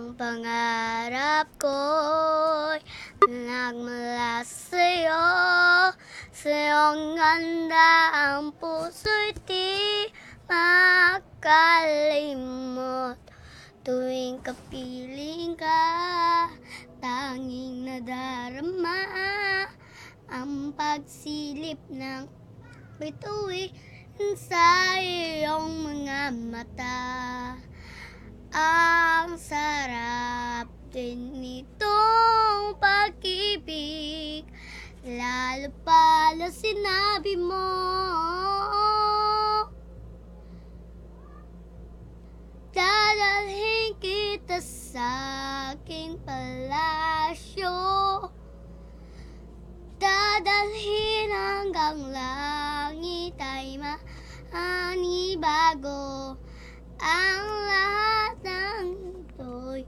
Ang pangarap ko'y nagmula sa'yo. Sa'yong handa ang puso'y di makalimot. Tuwing kapiling ka, tanging nadarama ang pagsilip ng bituin sa iyong mga mata. Ang sarap din nitong pag-ibig, lalo pala sinabi mo. Dadalhin kita sa aking palasyo, dadalhin hanggang langit ay maanibago. Ang lahat ng ito'y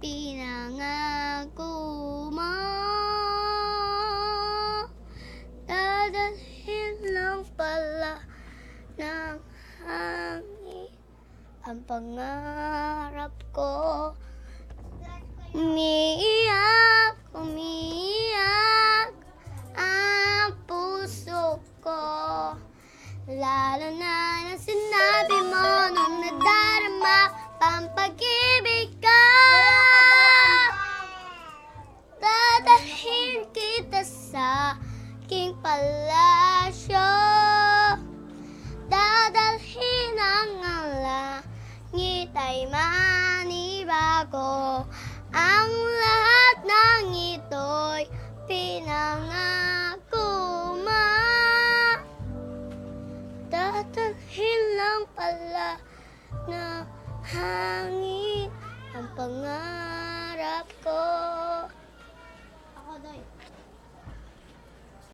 pinangako mo. Dadalhin lang pala ng hangin ang pangarap ko. Umiiyak, umiiyak ang puso ko, lalo na nang sinabi mo nung nadarama pang pag-ibig ka. Dadalhin kita sa aking palasyo, dadalhin ang langit ay manibago. Ang lahat ng ito'y pinangako mo. Dadalhin lang pala ng hangin ang pangarap ko.